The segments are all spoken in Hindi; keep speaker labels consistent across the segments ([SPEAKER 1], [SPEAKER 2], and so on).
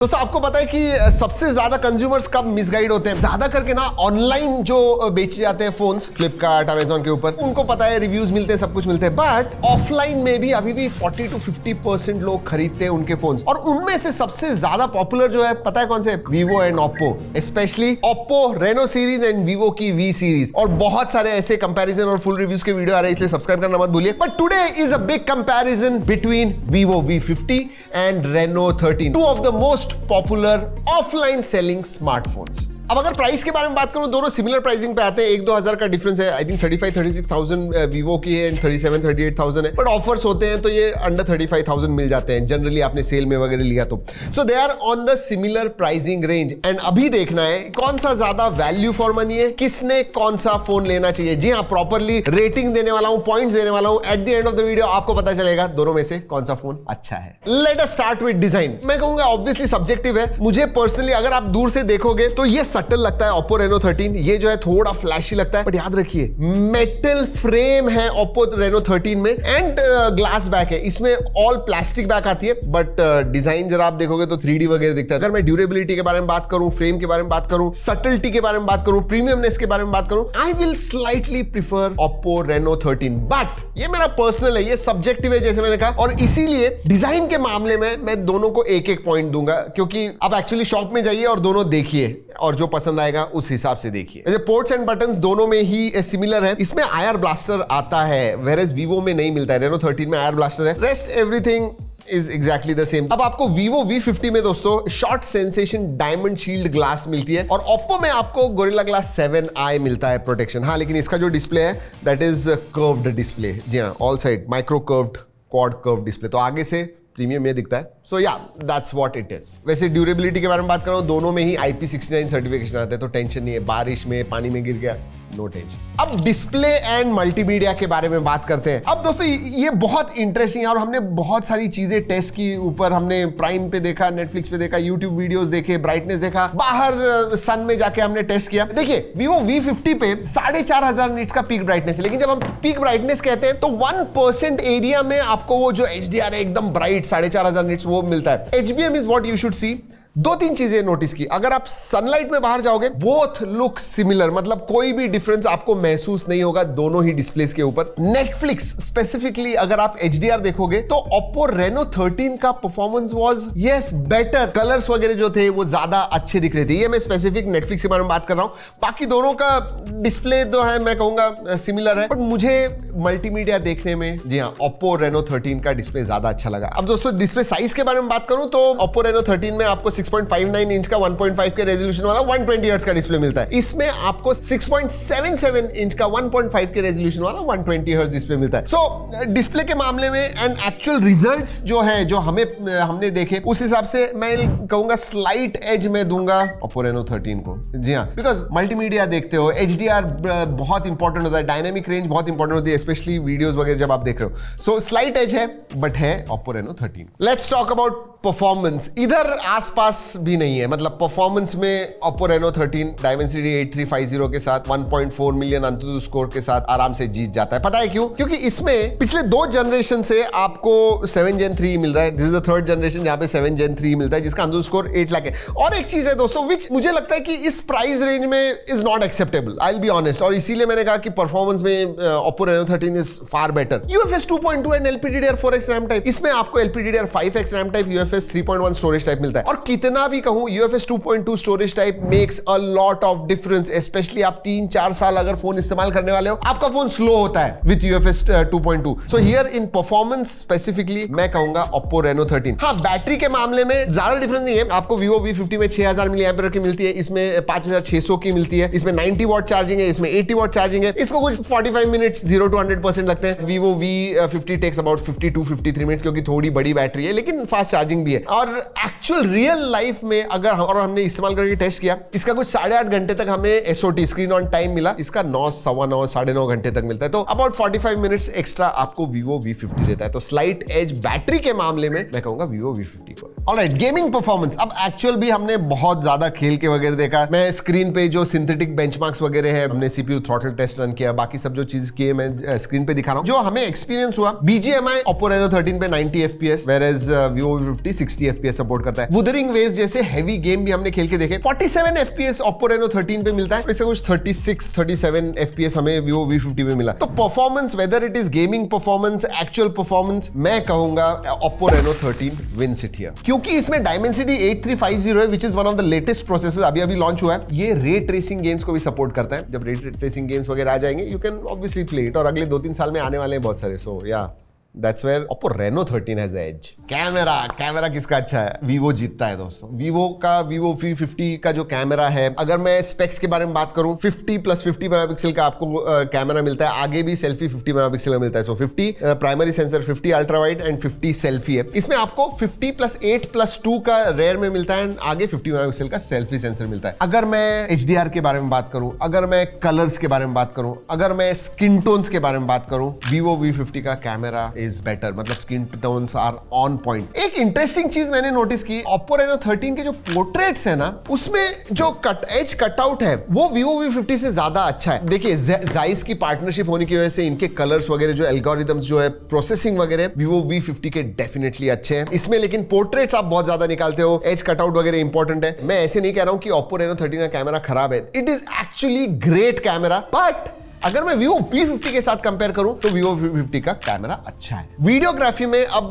[SPEAKER 1] दोस्तों आपको पता है कि सबसे ज्यादा कंज्यूमर्स कब मिसगाइड होते हैं? ज्यादा करके ना ऑनलाइन जो बेचे जाते हैं फोन्स, फ्लिपकार्ट, अमेजॉन के ऊपर, उनको पता है रिव्यूज मिलते हैं, सब कुछ मिलते हैं, बट ऑफलाइन में भी अभी भी 40 to 50% लोग खरीदते हैं उनके फोन्स। और उनमें से सबसे ज्यादा पॉपुलर जो है पता है कौन से? Vivo and Oppo, specially Oppo Reno series and Vivo की वी सीरीज। और बहुत सारे ऐसे कंपैरिजन और फुल रिव्यूज के वीडियो आ रहे हैं, इसलिए सब्सक्राइब करना मत भूलिए। But today is a big comparison between Vivo V50 and Reno 13, two of the most popular offline selling smartphones. अब अगर प्राइस के बारे में बात करूं, दोनों सिमिलर प्राइसिंग पे आते हैं, 1-2 हजार का डिफरेंस है। आई थिंक 35-36,000 वीवो की है एंड 37-38,000 है, बट ऑफर्स होते हैं तो ये अंडर 35,000 मिल जाते हैं जनरली, आपने सेल में वगैरह लिया तो। So they are on the similar pricing range and अभी देखना है कौन सा ज्यादा वैल्यू फॉर मनी है, किसने कौन सा फोन लेना चाहिए। जी हाँ, प्रॉपरली रेटिंग देने वाला हूं, पॉइंट्स देने वाला हूं। At the end of the video आपको पता चलेगा दोनों में से कौन सा फोन अच्छा है। Let us start with design. मैं कहूंगा ऑब्वियसली सब्जेक्टिव है। मुझे पर्सनली अगर आप दूर से देखोगे तो ये सटल लगता है ओप्पो रेनो 13, ये जो है थोड़ा फ्लैशी लगता है, बट याद रखिए मेटल फ्रेम है ओप्पो रेनो 13 में एंड ग्लास बैक है। इसमें ऑल प्लास्टिक बैक आती है, बट डिजाइन जरा आप देखोगे तो 3D वगैरह दिखता है। अगर मैं ड्यूरेबिलिटी के बारे में बात करूं, फ्रेम के बारे में बात करूं, सटलिटी के बारे में बात करूं, प्रीमियमनेस के बारे में बात करूं, I will slightly prefer Oppo Reno 13, but ये मेरा पर्सनल है, ये सब्जेक्टिव है जैसे मैंने कहा। और इसीलिए डिजाइन के मामले में मैं दोनों को एक एक पॉइंट दूंगा, क्योंकि आप एक्चुअली शॉप में जाइए और दोनों देखिए और जो पसंद आएगा उस हिसाब से देखिए। जैसे पोर्ट्स एंड बटन्स दोनों में ही सिमिलर है। इसमें आईआर ब्लास्टर आता है, वेयरएज वीवो में नहीं मिलता है। रेनो 13 में आईआर ब्लास्टर है, rest everything is exactly the same. अब आपको वीवो V50 में दोस्तों short sensation diamond shield glass मिलती है, और ओप्पो में आपको गोरिल्ला ग्लास 7i मिलता है प्रोटेक्शन। हाँ, लेकिन इसका जो डिस्प्ले है दैट इज कर्व्ड डिस्प्ले। जी हाँ, all side micro curved, quad curved display, तो आगे से प्रीमियम ये दिखता है। सो या दैट्स व्हाट इट इज। वैसे ड्यूरेबिलिटी के बारे में बात करूं, दोनों में ही IP69 सर्टिफिकेशन आता है, तो टेंशन नहीं है। बारिश में पानी में गिर गया, नो टेंशन। अब डिस्प्ले एंड मल्टीमीडिया के बारे में बात करते हैं। अब दोस्तों ये बहुत इंटरेस्टिंग है और हमने बहुत सारी चीजें टेस्ट की ऊपर। हमने प्राइम पे देखा, नेटफ्लिक्स पे देखा, यूट्यूब वीडियोस देखे, ब्राइटनेस देखा, बाहर सन में जाके हमने टेस्ट किया। देखिए वीवो V50 पे 4,500 निट्स का पीक ब्राइटनेस है, लेकिन जब हम पीक ब्राइटनेस कहते हैं तो 1% एरिया में आपको वो जो HDR है एकदम ब्राइट 4,500 निट्स वो मिलता है। HBM is what you should see. 2-3 चीजें नोटिस की। अगर आप सनलाइट में बाहर जाओगे, बोथ लुक सिमिलर, मतलब कोई भी डिफरेंस आपको महसूस नहीं होगा दोनों ही डिस्प्लेस के ऊपर। नेटफ्लिक्स स्पेसिफिकली अगर आप HDR देखोगे तो ओप्पो रेनो 13 का performance was yes better. Colours वगैरह जो थे वो ज्यादा अच्छे दिख रहे थे। ये मैं स्पेसिफिक नेटफ्लिक्स के बारे में बात कर रहा हूं। बाकी दोनों का डिस्प्ले जो है मैं कहूंगा सिमिलर है, बट मुझे मल्टीमीडिया देखने में जी हाँ ओप्पो रेनो 13 का डिस्प्ले ज्यादा अच्छा लगा। अब दोस्तों डिस्प्ले साइज के बारे में बात करूं तो ओप्पो रेनो 13 में आपको 6.59 इंच का 1.5 के रेजोल्यूशन वाला 120 हर्ट्ज का डिस्प्ले मिलता है। इसमें आपको 6.77 इंच का 1.5 के रेजोल्यूशन वाला 120 हर्ट्ज डिस्प्ले मिलता है। सो डिस्प्ले के मामले में एंड एक्चुअल रिजल्ट्स जो है जो हमने देखे, उस हिसाब से मैं कहूंगा स्लाइट एज में दूंगा ओप्पो रेनो 13 को। जी हाँ, बिकॉज मल्टीमीडिया देखते हो, HDR बहुत इंपॉर्टेंट होता है, डायनेमिक रेंज बहुत इंपॉर्टेंट होती है, स्पेशली वीडियोस वगैरह जब आप देख रहे हो। सो स्लाइट एज है, बट है Oppo Reno 13। Let's talk about performance. इधर आसपास भी नहीं है, मतलब परफॉर्मेंस में ओप्पो रेनो 13 Dimensity 8350 के साथ 1.4 मिलियन अंतुतु स्कोर के साथ आराम से जीत जाता है। पता है क्यों? क्योंकि इसमें पिछले 2 जनरेशन से आपको 7 Gen 3 मिल रहा है। This is the 3rd generation जहां पे 7 Gen 3 मिलता है, जिसका अंतुतु स्कोर 8 लाख है। और एक चीज है दोस्तों विच मुझे लगता है कि इस प्राइस रेंज में is not acceptable, I will be honest, और इसीलिए मैंने कहा कि परफॉर्मेंस में Oppo Reno 13 is far better. UFS 2.2 and LPDDR4X RAM type, इसमें आपको LPDDR5X RAM type, UFS 3.1 storage type मिलता है। और कितना भी कहूं, UFS 2.2 storage type makes a lot of difference, specially आप 3-4 साल अगर फोन इस्तेमाल करने वाले हो, आपका फोन स्लो होता है with UFS 2.2। So here in performance specifically मैं कहूंगा ओप्पो रेनो 13। हाँ, बैटरी के मामले में ज्यादा डिफरेंस नहीं है। आपको वीवो V50 में 6000 mAh की मिलती है, इसमें 5600 की मिलती है। इसमें 90 वॉट चार्जिंग है, इसमें 80 वॉट चार्जिंग है। इसको कुछ 45 मिनट्स 0 to 100% लगते हैं। Vivo V50 takes about 52-53 minute, क्योंकि थोड़ी बड़ी बैटरी है, लेकिन फास्ट चार्जिंग भी है। और एक्चुअल रियल लाइफ में अगर हमने इस्तेमाल करके टेस्ट किया, इसका कुछ 8.5 घंटे तक हमें SOT स्क्रीन ऑन टाइम मिला। इसका 9, सवा 9, 9.5 घंटे तक मिलता है, तो अबाउट 45 मिनट्स एक्स्ट्रा आपको वीवो V50 देता है। तो स्लाइट एज बैटरी के मामले में मैं कहूंगा वीवो V50 को। Alright, gaming performance. अब एक्चुअल भी हमने बहुत ज्यादा खेल के वगैरह देखा। मैं स्क्रीन पे जो सिंथेटिक बेंचमार्क्स वगैरह है, हमने CPU थ्रॉटल टेस्ट रन किया, बाकी सब जो चीज किए मैं स्क्रीन पे दिखा रहा हूं। जो हमें एक्सपीरियंस हुआ, BGMI ओप्पो रेनो 13 पे 90 FPS, whereas Vivo V50 50 60 FPS support करता है। वुदरिंग वेव्स जैसे हेवी गेम भी हमने खेल के देखे। 47 FPS Oppo Reno 13 पे मिलता है, इससे कुछ 36 37 FPS हमें Vivo V50 में मिला। तो performance, whether it is gaming performance, actual performance, मैं कहूंगा Oppo Reno 13 wins it here, क्योंकि इसमें Dimensity 8350 है, which is one of the latest processor, अभी लॉन्च हुआ है। ये रे ट्रेसिंग गेम्स को भी सपोर्ट करता है। जब रे ट्रेसिंग गेम्स वगैरह आ जाएंगे, you can obviously play it, और अगले 2-3 साल में आने वाले हैं बहुत सारे। सो या That's where Oppo Reno 13 has the edge. Camera किसका अच्छा है? Vivo जीतता है दोस्तों। Vivo V50 का जो कैमरा है, अगर मैं स्पेक्स के बारे में बात करूं, 50 + 50 मेगापिक्सल का आपको कैमरा मिलता है। आगे भी सेल्फी 50 मेगापिक्सल का मिलता है। सो 50 primary sensor, 50 ultra wide and 50 selfie है। इसमें आपको 50 + 8+2 का रेयर में मिलता है, आगे 50 मेगापिक्सल का सेल्फी सेंसर मिलता है। अगर मैं HDR के बारे में बात करूं, अगर मैं कलर्स के बारे में बात करूं, अगर मैं स्किन टोन्स के बारे में बात करूं, Vivo V50 का कैमरा इज बेटर, मतलब skin tones are on point. एक इंटरेस्टिंग चीज मैंने नोटिस की, Oppo Reno 13 के जो पोर्ट्रेट्स है ना, उसमें जो एज कटआउट है वो Vivo V50 से ज्यादा अच्छा है। देखिए, Zeiss की पार्टनरशिप होने की वजह से इनके कलर्स वगैरह, जो एल्गोरिथम्स जो है, प्रोसेसिंग वगैरह, Vivo V50 के डेफिनेटली अच्छे हैं इसमें। लेकिन पोर्ट्रेट्स आप बहुत ज्यादा निकालते हो, एज कटआउट वगैरह इंपॉर्टेंट है। मैं ऐसे नहीं कह रहा हूं कि Oppo Reno 13 का कैमरा खराब है, it is actually great camera, but अगर मैं Vivo V50 के साथ कंपेयर करूं तो Vivo V50 का कैमरा अच्छा है। वीडियोग्राफी में अब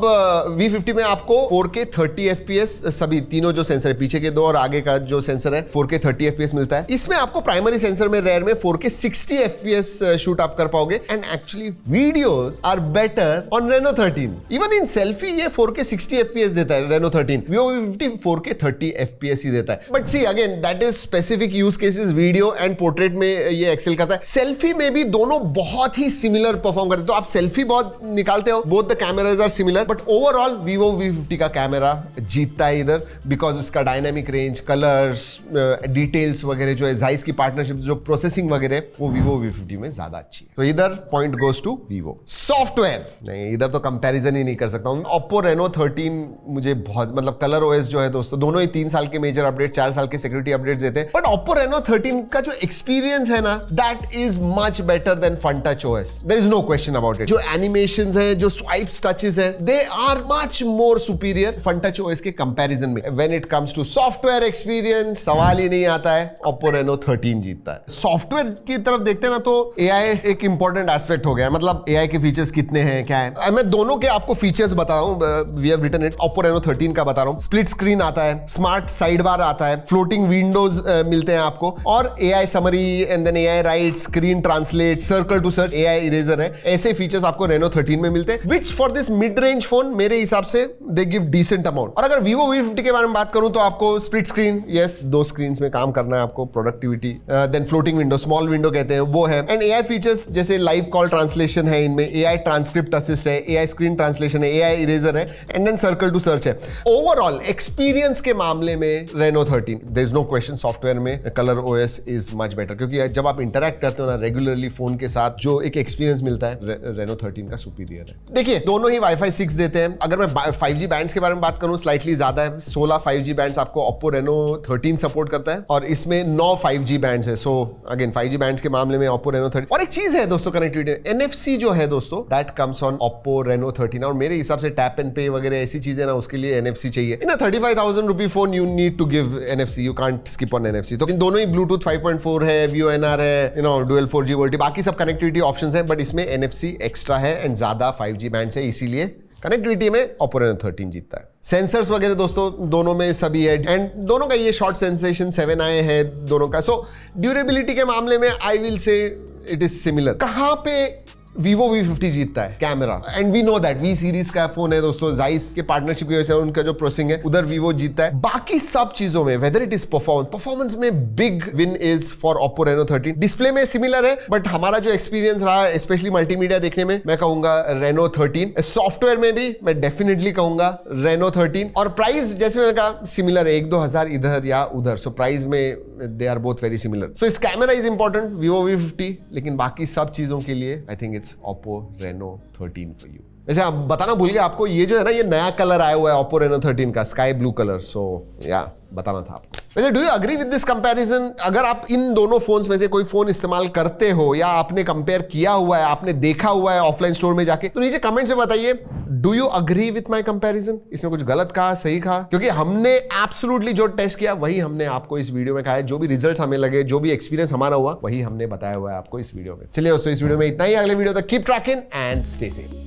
[SPEAKER 1] V50 में आपको 4K 30 FPS, सभी तीनों जो सेंसर है, पीछे के दो और आगे का जो सेंसर है, 4K 30 FPS मिलता है। इसमें आपको प्राइमरी सेंसर में रेयर में 4K 60 FPS शूट आप कर पाओगे, and actually videos are better on Reno 13। Even in selfie ये 4K 60 FPS देता है Reno 13। Vivo V50 4K 30 FPS ही देता है। But see again, that is specific use cases, video and portrait में ये एक्सेल करता है। सेल्फी में भी दोनों बहुत ही सिमिलर परफॉर्म करते हैं। तो आप सेल्फी बहुत निकालते हो, both the cameras are similar, but overall Vivo V50 का कैमरा जीतता है इधर, बिकॉज उसका डायनामिक रेंज, कलर्स, डिटेल्स वगैरह जो है, Zeiss की पार्टनरशिप, जो प्रोसेसिंग वगैरह, वो Vivo V50 में ज्यादा अच्छी है। तो इधर point goes to Vivo। Software नहीं, इधर तो कंपैरिजन ही नहीं कर सकता हूं। Oppo Reno 13 मुझे बहुत, मतलब कलर OS जो है दोस्तों, दोनों ही 3 साल के मेजर अपडेट, 4 साल के सिक्योरिटी अपडेट्स देते हैं, बट Oppo Reno 13 का जो एक्सपीरियंस है ना, that is much better than FunTouch OS. There is no question about it. जो animations हैं, जो swipes touches हैं, they are much more superior FunTouch OS के comparison में। When it comes to software experience, सवाल ही नहीं आता है, Oppo Reno 13 जीतता है। Software की तरफ देखते हैं ना, तो AI एक important aspect हो गया, मतलब AI के फीचर्स कितने हैं, क्या है। मैं दोनों के आपको फीचर्स बता रहा हूँ, we have written it। Oppo Reno 13 का बता रहा हूँ, स्प्लिट स्क्रीन आता है, स्मार्ट साइड बार आता है, फ्लोटिंग विंडोज मिलते हैं आपको, और AI summary and then AI write, screen translate, circle to search, AI eraser है। ऐसे फीचर्स आपको Reno 13 में मिलते हैं, which for this mid range phone मेरे हिसाब से दे गिव डिसेंट अमाउंट। और अगर Vivo V50 के बारे में बात करूं तो आपको स्प्लिट स्क्रीन, यस, 2 स्क्रीन में काम करना है आपको, productivity, then floating window, small window कहते हैं, वो है, एंड AI फीचर्स जैसे लाइव कॉल ट्रांसलेशन है इनमें, AI ट्रांसक्रिप्ट असिस्ट है, AI स्क्रीन ट्रांसलेशन है, AI इरेजर है, and then circle to search है। ओवरऑल एक्सपीरियंस के मामले में Reno 13, there is no question, software में colour OS is much better, क्योंकि जब आप इंटरैक्ट करते हो ना रेगुलरली फोन के साथ, जो एक एक्सपीरियंस मिलता है, Reno 13 का सुपीरियर है। देखिए, दोनों ही Wi-Fi 6 देते हैं। अगर मैं 5G बैंड्स के बारे में बात करूं, स्लाइटली ज्यादा है, 16 5G बैंड्स आपको Oppo Reno 13 सपोर्ट करता है, और इसमें 9 5G बैंड्स है। सो अगेन 5G बैंड्स के मामले में Oppo Reno 13। और एक चीज है दोस्तों, कनेक्टिविटी, NFC जो है दोस्तों, that comes on Oppo Reno 13, और मेरे हिसाब से टैप एंड पे वगैरह ऐसी चीजें ना, उसके लिए NFC चाहिए। In 35,000 rupee phone you need to give NFC, you can't skip on NFC। तो इन दोनों ही Bluetooth 5.4 है, VoNR है, डुअल 4G वोल्टी, बाकी सब कनेक्टिविटी ऑप्शंस है, बट इसमें NFC एक्स्ट्रा है एंड ज्यादा 5G बैंड है, इसीलिए कनेक्टिविटी में Oppo Reno 13 जीतता है। सेंसर्स वगैरह दोस्तों दोनों में सभी है, एंड दोनों का ये शॉर्ट सेंसेशन 7 आए हैं दोनों का। सो ड्यूरेबिलिटी के मामले में I will say it is similar. कहां पे Vivo V50 जीतता है? Camera, and we know that V series का फोन है दोस्तों, Zeiss के पार्टनरशिप की वजह से उनका जो प्रोसेसिंग है, उधर Vivo जीतता है। बाकी सब चीजों में, वेदर इट इज परफॉर्मेंस में big win is for Oppo Reno 13। Display में सिमिलर है, बट हमारा जो एक्सपीरियंस रहा है, स्पेशली मल्टीमीडिया देखने में, मैं कहूंगा Reno 13। सॉफ्टवेयर में भी मैं डेफिनेटली कहूंगा Reno 13, और प्राइस जैसे मैंने कहा सिमिलर है, 1-2 हजार इधर या उधर। सो प्राइस में they are both very similar. So इस camera is important Vivo V50, लेकिन बाकी सब चीजों के लिए I think it's Oppo Reno 13 for you. वैसे आप बताना भूल गया, आपको ये जो है ना, ये नया कलर आया हुआ है Oppo Reno 13 का, स्काई ब्लू कलर। सो या बताना था आपको। वैसे do you agree with this comparison? अगर आप इन दोनों फोन्स में से कोई फोन इस्तेमाल करते हो या आपने कंपेयर किया हुआ है, आपने देखा हुआ है ऑफलाइन स्टोर में जाके, तो नीचे कमेंट्स में बताइए do you agree with my comparison? इसमें कुछ गलत कहा, सही कहा? क्योंकि हमने एब्सोल्युटली जो टेस्ट किया वही हमने आपको इस वीडियो में कहा है। जो भी रिजल्ट्स हमें लगे, जो भी एक्सपीरियंस हमारा हुआ, वही हमने बताया हुआ है आपको इस वीडियो में। चलिए दोस्तों, इस वीडियो में इतना ही। अगले वीडियो तक keep trekking and stay safe.